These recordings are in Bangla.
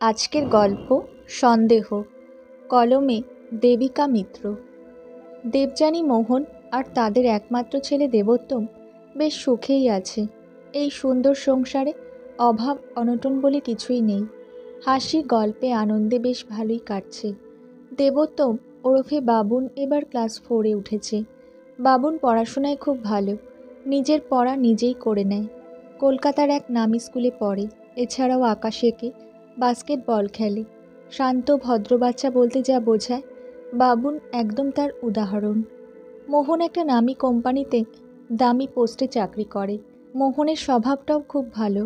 আজকের গল্প সন্দেহ। কলমে দেবিকা মিত্র। দেবযানী, মোহন আর তাদের একমাত্র ছেলে দেবোত্তম বেশ সুখেই আছে। এই সুন্দর সংসারে অভাব অনটন বলে কিছুই নেই। হাসি গল্পে আনন্দে বেশ ভালোই কাটছে। দেবোত্তম ওরফে বাবুন এবার ক্লাস 4-এ উঠেছে। বাবুন পড়াশোনায় খুব ভালো, নিজের পড়া নিজেই করে নেয়। কলকাতার এক নামী স্কুলে পড়ে। এছাড়াও আকাশ এঁকে, বাস্কেটবল খেলে। শান্ত ভদ্র বাচ্চা বলতে যা বোঝায়, বাবুন একদম তার উদাহরণ। মোহন একটা নামী কোম্পানিতে দামি পোস্টে চাকরি করে। মোহনের স্বভাবটাও খুব ভালো,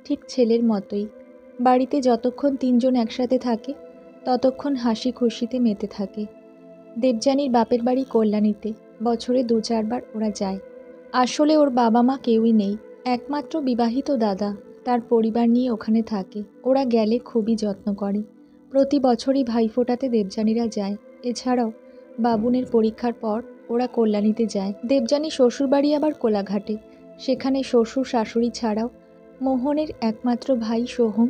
ঠিক ছেলের মতোই। বাড়িতে যতক্ষণ তিনজন একসাথে থাকে ততক্ষণ হাসি খুশিতে মেতে থাকে। দেবযানীর বাপের বাড়ি কল্যাণীতে, বছরে 2-4 বার ওরা যায়। আসলে ওর বাবা মা কেউই নেই, একমাত্র বিবাহিত দাদা তার পরিবার নিয়ে ওখানে থাকে। ওরা গেলে খুবই যত্ন করে। প্রতি বছরই ভাইফোঁটাতে দেবযানীরা যায়। এছাড়াও বাবুনের পরীক্ষার পর ওরা কল্যাণীতে যায়। দেবযানী শ্বশুরবাড়ি আবার কোলাঘাটে। সেখানে শ্বশুর শাশুড়ি ছাড়াও মোহনের একমাত্র ভাই সোহম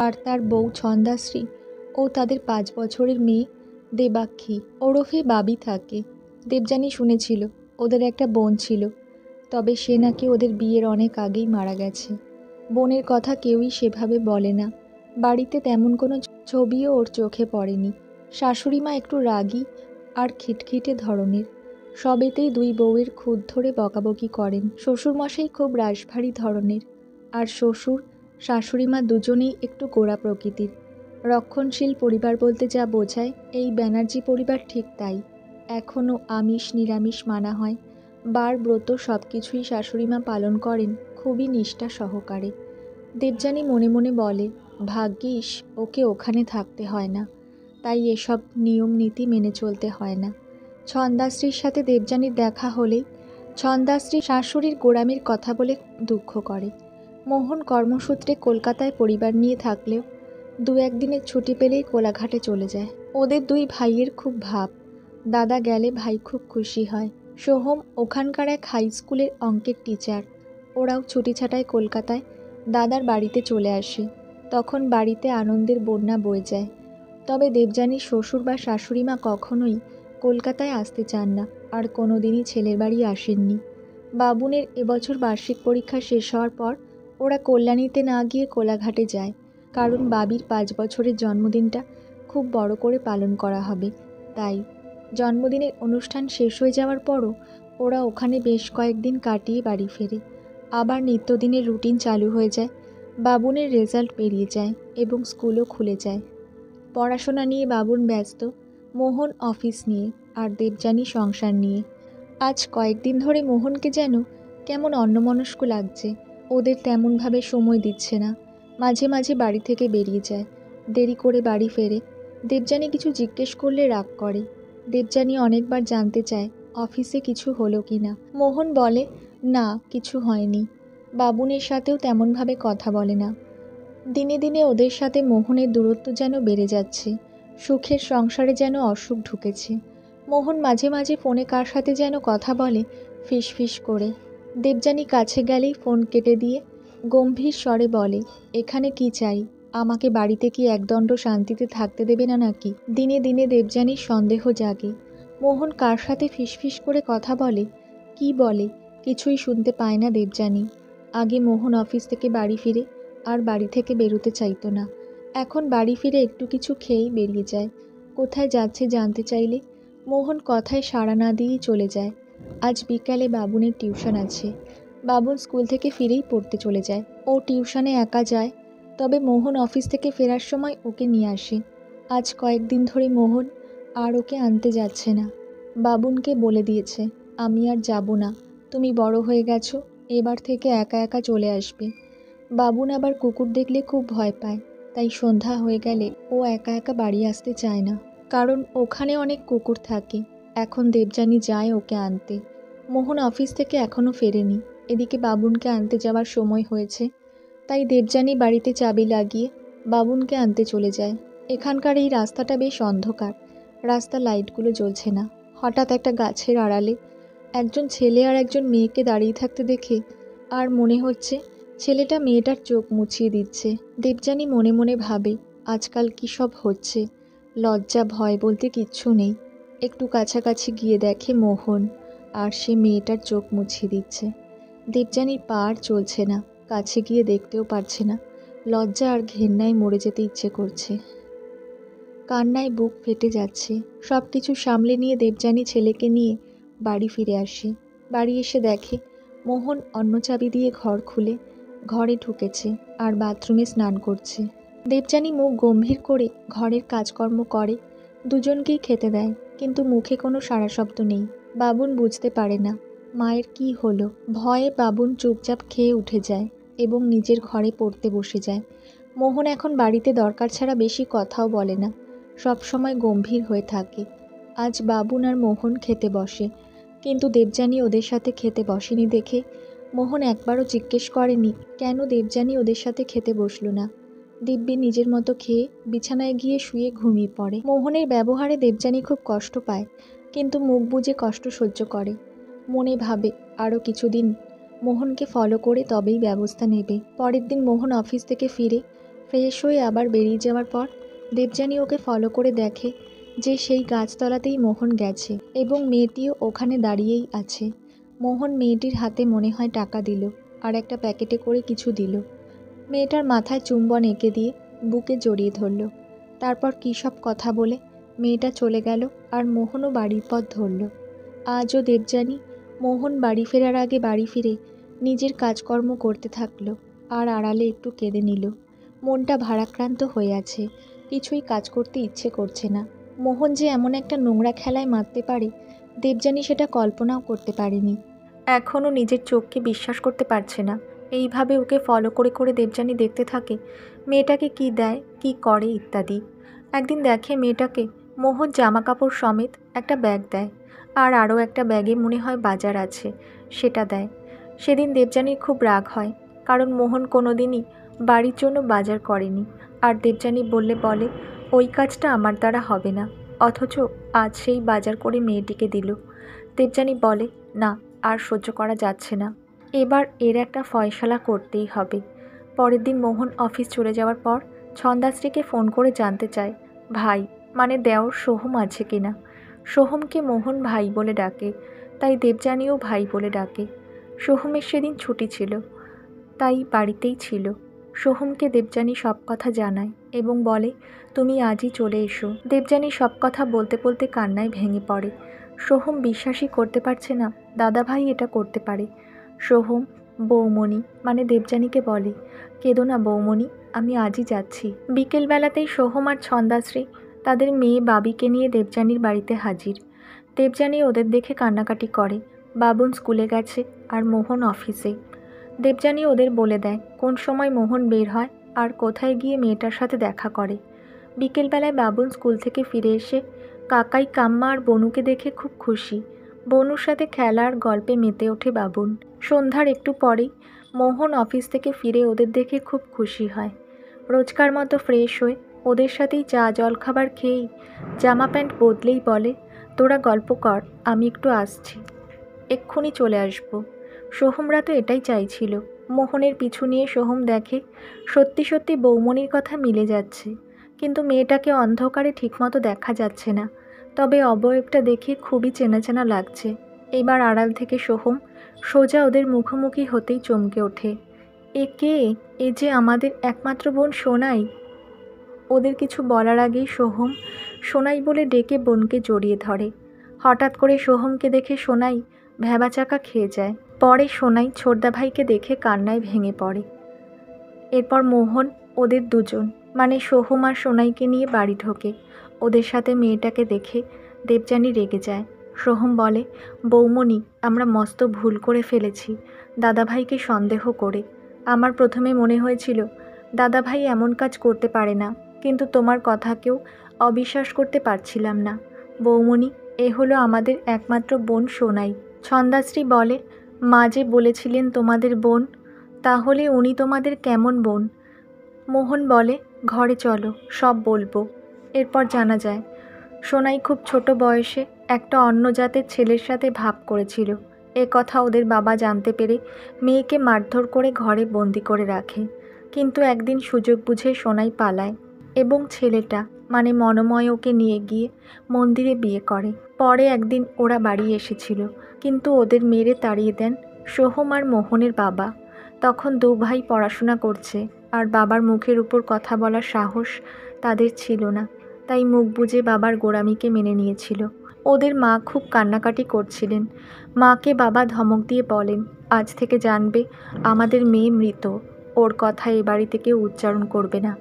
আর তার বউ ছন্দাশ্রী ও তাদের 5 বছরের মেয়ে দেবাক্ষী ওরফে বাবি থাকে। দেবযানী শুনেছিল ওদের একটা বোন ছিল, তবে সে নাকি ওদের বিয়ের অনেক আগেই মারা গেছে। বোনের কথা কেউই সেভাবে বলে না। বাড়িতে তেমন কোনো ছবিও ওর চোখে পড়েনি। শাশুড়িমা একটু রাগী আর খিটখিটে ধরনের। সবেতেই দুই বউয়ের খুঁত ধরে বকাবকি করেন। শ্বশুরমশাই খুব রাশভারী ধরনের, আর শ্বশুর শাশুড়িমা দুজনেই একটু গোঁড়া প্রকৃতির। রক্ষণশীল পরিবার বলতে যা বোঝায়, এই ব্যানার্জি পরিবার ঠিক তাই। এখনও আমিষ নিরামিষ মানা হয়, বার ব্রত সব কিছুই শাশুড়িমা পালন করেন খুবই নিষ্ঠা সহকারে। দেবযানী মনে মনে বলে, ভাগ্যিস ওকে ওখানে থাকতে হয় না, তাই এসব নিয়ম নীতি মেনে চলতে হয় না। ছন্দাশ্রীর সাথে দেবযানীর দেখা হলেই ছন্দাশ্রী শাশুড়ির গোঁড়ামির কথা বলে দুঃখ করে। মোহন কর্মসূত্রে কলকাতায় পরিবার নিয়ে থাকলেও 2-1 দিনের ছুটি পেলেই কোলাঘাটে চলে যায়। ওদের দুই ভাইয়ের খুব ভাব। দাদা গেলে ভাই খুব খুশি হয়। সোহম ওখানকার এক হাই স্কুলের অঙ্কের টিচার। ওরাও ছুটি ছাটায় কলকাতায় দাদার বাড়িতে চলে আসে। তখন বাড়িতে আনন্দের বন্যা বয়ে যায়। তবে দেবযানীর শ্বশুর বা শাশুড়িমা কখনোই কলকাতায় আসতে চান না, আর কোনোদিনই ছেলের বাড়ি আসেননি। বাবুনের এবছর বার্ষিক পরীক্ষা শেষ হওয়ার পর ওরা কল্যাণীতে না গিয়ে কোলাঘাটে যায়, কারণ বাবির 5 বছরের জন্মদিনটা খুব বড় করে পালন করা হবে। তাই জন্মদিনের অনুষ্ঠান শেষ হয়ে যাওয়ার পরও ওরা ওখানে বেশ কয়েকদিন কাটিয়ে বাড়ি ফেরে। আবার নিত্যদিনের রুটিন চালু হয়ে যায়। বাবুনের রেজাল্ট বেরিয়ে যায় এবং স্কুলও খুলে যায়। পড়াশোনা নিয়ে বাবুন ব্যস্ত, মোহন অফিস নিয়ে, আর দেবযানী সংসার নিয়ে। আজ কয়েকদিন ধরে মোহনকে যেন কেমন অন্যমনস্ক লাগছে। ওদের তেমনভাবে সময় দিচ্ছে না। মাঝে মাঝে বাড়ি থেকে বেরিয়ে যায়, দেরি করে বাড়ি ফেরে। দেবযানী কিছু জিজ্ঞেস করলে রাগ করে। দেবযানী অনেকবার জানতে চায় অফিসে কিছু হলো কি না। মোহন বলে, না কিছু হয়নি। বাবুনের সাথেও তেমনভাবে কথা বলে না। দিনে দিনে ওদের সাথে মোহনের দূরত্ব যেন বেড়ে যাচ্ছে। সুখের সংসারে যেন অসুখ ঢুকেছে। মোহন মাঝে মাঝে ফোনে কার সাথে যেন কথা বলে ফিস ফিস করে। দেবযানী কাছে গেলেই ফোন কেটে দিয়ে গম্ভীর স্বরে বলে, এখানে কি চাই? আমাকে বাড়িতে কি একদণ্ড শান্তিতে থাকতে দেবে না নাকি? দিনে দিনে দেবযানীর সন্দেহ জাগে। মোহন কার সাথে ফিসফিস করে কথা বলে, কি বলে, কিছুই শুনতে পায় না দেবযানী। আগে মোহন অফিস থেকে বাড়ি ফিরে আর বাড়ি থেকে বেরোতে চাইতো না। এখন বাড়ি ফিরে একটু কিছু খেয়েই বেরিয়ে যায়। কোথায় যাচ্ছে জানতে চাইলে মোহন কথায় সাড়া না দিয়েই চলে যায়। আজ বিকালে বাবুনের টিউশন আছে। বাবুন স্কুল থেকে ফিরেই পড়তে চলে যায়। ও টিউশনে একা যায়, তবে মোহন অফিস থেকে ফেরার সময় ওকে নিয়ে আসে। আজ কয়েকদিন ধরে মোহন আর ওকে আনতে যাচ্ছে না। বাবুনকে বলে দিয়েছে, আমি আর যাব না, তুমি বড় হয়ে গেছো, এবার থেকে একা একা চলে আসবে। বাবুন আবার কুকুর দেখলে খুব ভয় পায়, তাই সন্ধ্যা হয়ে গেলে ও একা একা বাড়ি আসতে চায় না, কারণ ওখানে অনেক কুকুর থাকে। এখন দেবযানী যায় ওকে আনতে। মোহন অফিস থেকে এখনও ফেরেনি। এদিকে বাবুনকে আনতে যাওয়ার সময় হয়েছে, তাই দেবযানী বাড়িতে চাবি লাগিয়ে বাবুনকে আনতে চলে যায়। এখানকার এই রাস্তাটা বেশ অন্ধকার, রাস্তার লাইটগুলো জ্বলছে না। হঠাৎ একটা গাছের আড়ালে একজন ছেলে আর একজন মেয়েকে দাঁড়িয়ে থাকতে দেখে আর মনে হচ্ছে ছেলেটা মেয়েটার চোখ মুছিয়ে দিচ্ছে। দেবযানী মনে মনে ভাবে, আজকাল কী সব হচ্ছে, লজ্জা ভয় বলতে কিচ্ছু নেই। একটু কাছাকাছি গিয়ে দেখে মোহন, আর সে মেয়েটার চোখ মুছিয়ে দিচ্ছে। দেবযানীর পা আর চলছে না, কাছে গিয়ে দেখতেও পারছে না। লজ্জা আর ঘেন্নায় মরে যেতে ইচ্ছে করছে, কান্নায় বুক ফেটে যাচ্ছে। সব কিছু সামলে নিয়ে দেবযানী ছেলেকে নিয়ে বাড়ি ফিরে আসে। বাড়ি এসে দেখে মোহন অন্য চাবি দিয়ে ঘর খুলে ঘরে ঢুকেছে আর বাথরুমে স্নান করছে। দেবযানী মুখ গম্ভীর করে ঘরের কাজকর্ম করে, দুজনকেই খেতে দেয়, কিন্তু মুখে কোনো সাড়া শব্দ নেই। বাবুন বুঝতে পারে না মায়ের কি হলো। ভয়ে বাবুন চুপচাপ খেয়ে উঠে যায় এবং নিজের ঘরে পড়তে বসে যায়। মোহন এখন বাড়িতে দরকার ছাড়া বেশি কথাও বলে না, সব সময় গম্ভীর হয়ে থাকে। আজ বাবুন আর মোহন খেতে বসে, কিন্তু দেবযানী ওদের সাথে খেতে বসেনি দেখে মোহন একবারও জিজ্ঞেস করেনি কেন দেবযানী ওদের সাথে খেতে বসলো না। দিব্যি নিজের মতো খেয়ে বিছানায় গিয়ে শুয়ে ঘুমিয়ে পড়ে। মোহনের ব্যবহারে দেবযানী খুব কষ্ট পায়, কিন্তু মুখ বুজে কষ্ট সহ্য করে। মনে ভাবে আরও কিছুদিন মোহনকে ফলো করে তবেই ব্যবস্থা নেবে। পরের দিন মোহন অফিস থেকে ফিরে ফ্রেশ হয়ে আবার বেরিয়ে যাওয়ার পর দেবযানী ওকে ফলো করে দেখে যে সেই গাছতলাতেই মোহন গেছে এবং মেয়েটিও ওখানে দাঁড়িয়েই আছে। মোহন মেয়েটির হাতে মনে হয় টাকা দিল আর একটা প্যাকেটে করে কিছু দিল। মেয়েটার মাথায় চুম্বন এঁকে দিয়ে বুকে জড়িয়ে ধরল। তারপর কী সব কথা বলে মেয়েটা চলে গেল আর মোহনও বাড়ির পথ ধরল। আজও দেবযানী মোহন বাড়ি ফেরার আগে বাড়ি ফিরে নিজের কাজকর্ম করতে থাকলো আর আড়ালে একটু কেঁদে নিল। মনটা ভারাক্রান্ত হয়ে আছে, কিছুই কাজ করতে ইচ্ছে করছে না। মোহন যে এমন একটা নোংরা খেলায় মারতে পারে দেবযানী সেটা কল্পনাও করতে পারেনি। এখনও নিজের চোখকে বিশ্বাস করতে পারছে না। এইভাবে ওকে ফলো করে করে দেবযানী দেখতে থাকে মেয়েটাকে কি দেয়, কি করে ইত্যাদি। একদিন দেখে মেয়েটাকে মোহন জামা কাপড় সমেত একটা ব্যাগ দেয় আর আরও একটা ব্যাগে মনে হয় বাজার আছে, সেটা দেয়। সেদিন দেবযানীর খুব রাগ হয়, কারণ মোহন কোনো দিনই বাড়ির জন্য বাজার করেনি। আর দেবযানী বলে ওই কাজটা আমার দ্বারা হবে না, অথচ আজ সেই বাজার করে মেয়েটিকে দিল। দেবযানী বলে না, আর সহ্য করা যাচ্ছে না, এবার এর একটা ফয়সালা করতেই হবে। পরের দিন মোহন অফিস চলে যাওয়ার পর ছন্দাশ্রীকে ফোন করে জানতে চায় ভাই মানে দেওর সোহম আছে কিনা। সোহমকে মোহন ভাই বলে ডাকে, তাই দেবযানীও ভাই বলে ডাকে। সোহমের সেদিন ছুটি ছিল, তাই বাড়িতেই ছিল। সোহমকে দেবযানী সব কথা জানায় এবং বলে তুমি আজই চলে এসো। দেবযানী সব কথা বলতে বলতে কান্নায় ভেঙে পড়ে। সোহম বিশ্বাসই করতে পারছে না দাদাভাই এটা করতে পারে। সোহম বৌমণি মানে দেবযানীকে বলে কেঁদো না বৌমণি, আমি আজই যাচ্ছি। বিকেলবেলাতেই সোহম আর ছন্দাশ্রী তাদের মেয়ে বাবিকে নিয়ে দেবযানীর বাড়িতে হাজির। দেবযানী ওদের দেখে কান্নাকাটি করে। বাবুন স্কুলে গেছে আর মোহন অফিসে। দেবযানী ওদের বলে দেয় কোন সময় মোহন বের হয় আর কোথায় গিয়ে মেয়েটার সাথে দেখা করে। বিকেলবেলায় বাবুন স্কুল থেকে ফিরে এসে কাকাই কাম্মা আর বনুকে দেখে খুব খুশি। বনুর সাথে খেলা আর গল্পে মেতে ওঠে বাবুন। সন্ধ্যার একটু পরেই মোহন অফিস থেকে ফিরে ওদের দেখে খুব খুশি হয়। রোজকার মতো ফ্রেশ হয়ে ওদের সাথেই চা জলখাবার খেয়েই জামা প্যান্ট বদলেই বলে তোরা গল্প কর, আমি একটু আসছি, এক্ষুনি চলে আসবো। সোহমরা তো এটাই চাইছিল। মোহনের পিছু নিয়ে সোহম দেখে সত্যি সত্যি বৌমণির কথা মিলে যাচ্ছে, কিন্তু মেয়েটাকে অন্ধকারে ঠিকমতো দেখা যাচ্ছে না, তবে অবয়বটা দেখে খুবই চেনা চেনা লাগছে। এবার আড়াল থেকে সোহম সোজা ওদের মুখোমুখি হতেই চমকে ওঠে। এ কে? এ যে আমাদের একমাত্র বোন সোনাই। ওদের কিছু বলার আগেই সোহম সোনাই বলে ডেকে বোনকে জড়িয়ে ধরে। হঠাৎ করে সোহমকে দেখে সোনাই ভ্যাবাচাকা খেয়ে যায়। পরে সোনাই ছোটদা ভাইকে দেখে কান্নায় ভেঙে পড়ে। এরপর মোহন ওদের দুজন মানে সোহম আর সোনাইকে নিয়ে বাড়ি ঢোকে। ওদের সাথে মেয়েটাকে দেখে দেবযানী রেগে যায়। সোহম বলে বৌমণি, আমরা মস্ত ভুল করে ফেলেছি দাদাভাইকে সন্দেহ করে। আমার প্রথমে মনে হয়েছিল দাদাভাই এমন কাজ করতে পারে না, কিন্তু তোমার কথাকেও অবিশ্বাস করতে পারছিলাম না। বৌমণি, এ হলো আমাদের একমাত্র বোন সোনাই। ছন্দাশ্রী বলে মা যে বলেছিলেন তোমাদের বোন, তাহলে উনি তোমাদের কেমন বোন? মোহন বলে ঘরে চলো, সব বলবো। এরপর জানা যায় সোনাই খুব ছোট বয়সে একটা অন্য জাতের ছেলের সাথে ভাব করেছিল। এ কথা ওদের বাবা জানতে পেরে মেয়েকে মারধর করে ঘরে বন্দি করে রাখে, কিন্তু একদিন সুযোগ বুঝে সোনাই পালায়। এবং ছেলেটা মানে মনোময় ওকে নিয়ে গিয়ে মন্দিরে বিয়ে করে। পরে একদিন ওরা বাড়ি এসেছিল, কিন্তু ওদের মেরে তাড়িয়ে দেন সোহম আর মোহনের বাবা। তখন দু ভাই পড়াশোনা করছে, আর বাবার মুখের উপর কথা বলার সাহস তাদের ছিল না, তাই মুখ বুজে বাবার গোঁড়ামিকে মেনে নিয়েছিল। ওদের মা খুব কান্নাকাটি করছিলেন। মাকে বাবা ধমক দিয়ে বলেন, আজ থেকে জানবে আমাদের মেয়ে মৃত, ওর কথা এ বাড়ি থেকে উচ্চারণ করবে না।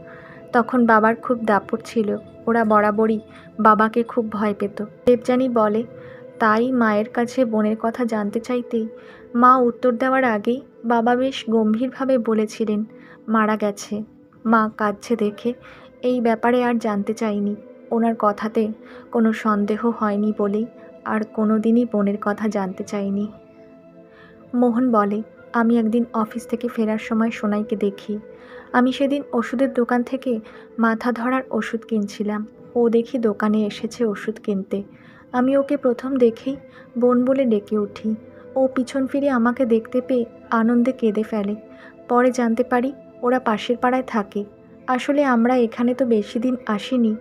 তখন বাবার খুব দাপট ছিল, ওরা বরাবরই বাবাকে খুব ভয় পেত। দেবযানী বলে, তাই মায়ের কাছে বোনের কথা জানতে চাইতেই মা উত্তর দেওয়ার আগেই বাবা বেশ গম্ভীরভাবে বলেছিলেন মারা গেছে। মা কাঁদছে দেখে এই ব্যাপারে আর জানতে চাইনি। ওনার কথাতে কোনো সন্দেহ হয়নি বলেই আর কোনো দিনই বোনের কথা জানতে চাইনি। মোহন বলে, আমি একদিন অফিস থেকে ফেরার সময় সোনাইকে দেখি। আমি সেদিন ওষুধের দোকান থেকে মাথা ধরার ওষুধ কিনছিলাম। ও দেখি দোকানে এসেছে ওষুধ কিনতে। আমি ওকে প্রথম দেখেই বোন বলে ডেকে উঠি। ও পিছন ফিরে আমাকে দেখতে পেয়ে আনন্দে কেঁদে ফেলে। পরে জানতে পারি ওরা পাশের পাড়ায় থাকে। আসলে আমরা এখানে তো বেশি দিন আসিনি,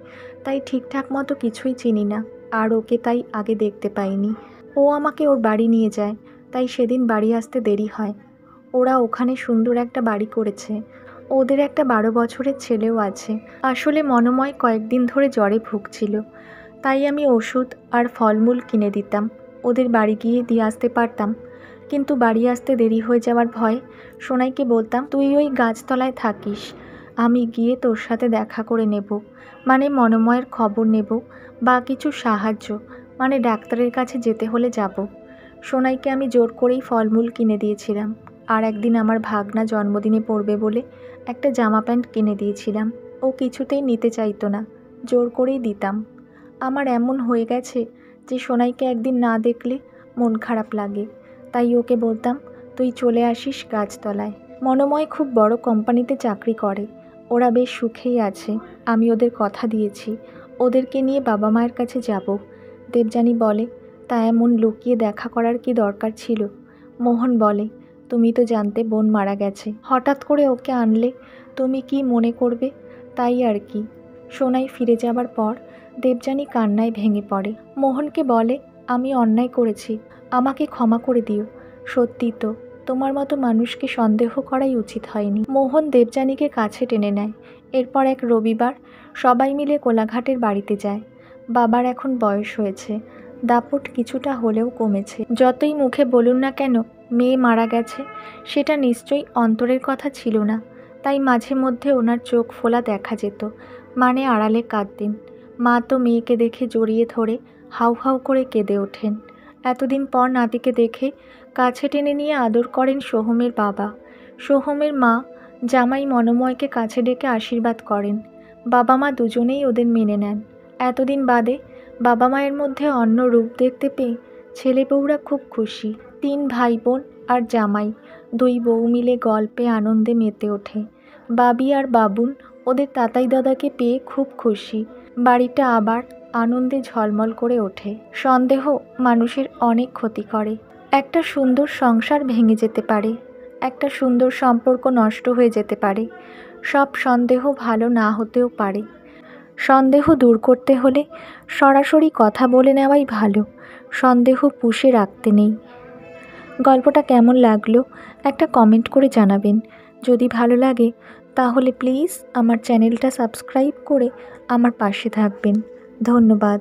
তাই ঠিকঠাক মতো কিছুই চিনি না, আর ওকে তাই আগে দেখতে পাইনি। ও আমাকে ওর বাড়ি নিয়ে যায়, তাই সেদিন বাড়ি আসতে দেরি হয়। ওরা ওখানে সুন্দর একটা বাড়ি করেছে। ওদের একটা 12 বছরের ছেলেও আছে। আসলে মনোময় কয়েকদিন ধরে জ্বরে ভুগছিল, তাই আমি ওষুধ আর ফলমূল কিনে দিতাম। ওদের বাড়ি গিয়ে দিয়ে আসতে পারতাম, কিন্তু বাড়ি আসতে দেরি হয়ে যাওয়ার ভয়ে সোনাইকে বলতাম, তুই ওই গাছতলায় থাকিস, আমি গিয়ে তোর সাথে দেখা করে নেব, মানে মনোময়ের খবর নেব বা কিছু সাহায্য, মানে ডাক্তারের কাছে যেতে হলে যাব। সোনাইকে আমি জোর করেই ফলমূল কিনে দিয়েছিলাম। আর একদিন আমার ভাগনা জন্মদিনে পড়বে বলে একটা জামা প্যান্ট কিনে দিয়েছিলাম। ও কিছুতেই নিতে চাইতো না, জোর করেই দিতাম। আমার এমন হয়ে গেছে যে সোনাইকে একদিন না দেখলে মন খারাপ লাগে, তাই ওকে বলতাম, তুই চলে আসিস গাছতলায়। মনোময় খুব বড় কোম্পানিতে চাকরি করে, ওরা বেশ সুখেই আছে। আমি ওদের কথা দিয়েছি ওদেরকে নিয়ে বাবা মায়ের কাছে যাব। দেবযানী বলে, তা এমন লুকিয়ে দেখা করার কি দরকার ছিল? মোহন বলে, তুমি তো জানতে বোন মারা গেছে, হঠাৎ করে ওকে আনলে তুমি কি মনে করবে, তাই আর কি। সোনাই ফিরে যাবার পর দেবযানী কান্নায় ভেঙে পড়ে। মোহনকে বলে, আমি অন্যায় করেছি, আমাকে ক্ষমা করে দিও। সত্যি তো, তোমার মতো মানুষকে সন্দেহ করাই উচিত হয়নি। মোহন দেবযানীকে কাছে টেনে নেয়। এরপর এক রবিবার সবাই মিলে কোলাঘাটের বাড়িতে যায়। বাবার এখন বয়স হয়েছে, দাপট কিছুটা হলেও কমেছে। যতই মুখে বলুন না কেন মেয়ে মারা গেছে, সেটা নিশ্চয়ই অন্তরের কথা ছিল না, তাই মাঝে মধ্যে ওনার চোখ ফোলা দেখা যেত, মানে আড়ালে কাঁদতেন। মা তো মেয়েকে দেখে জড়িয়ে ধরে হাউ হাউ করে কেঁদে ওঠেন। এতদিন পর নাতিকে দেখে কাছে টেনে নিয়ে আদর করেন সোহমের বাবা। সোহমের মা জামাই মনোময়কে কাছে ডেকে আশীর্বাদ করেন। বাবা মা দুজনেই ওদের মেনে নেন। এতদিন বাদে বাবা মায়ের মধ্যে অন্য রূপ দেখতে পেয়ে ছেলে বউরা খুব খুশি। 3 ভাই বোন আর জামাই, 2 বউ মিলে গল্পে আনন্দে মেতে ওঠে। বাবি আর বাবুন ওদের তাতাই দাদাকে পেয়ে খুব খুশি। বাড়িটা আবার আনন্দে ঝলমল করে ওঠে। সন্দেহ মানুষের অনেক ক্ষতি করে। একটা সুন্দর সংসার ভেঙে যেতে পারে, একটা সুন্দর সম্পর্ক নষ্ট হয়ে যেতে পারে। সব সন্দেহ ভালো না হতেও পারে। সন্দেহ দূর করতে হলে সরাসরি কথা বলে নেওয়াই ভালো, সন্দেহ পুষে রাখতে নেই। গল্পটা কেমন লাগলো একটা কমেন্ট করে জানাবেন। যদি ভালো লাগে তাহলে প্লিজ আমার চ্যানেলটা সাবস্ক্রাইব করে আমার পাশে থাকবেন। ধন্যবাদ।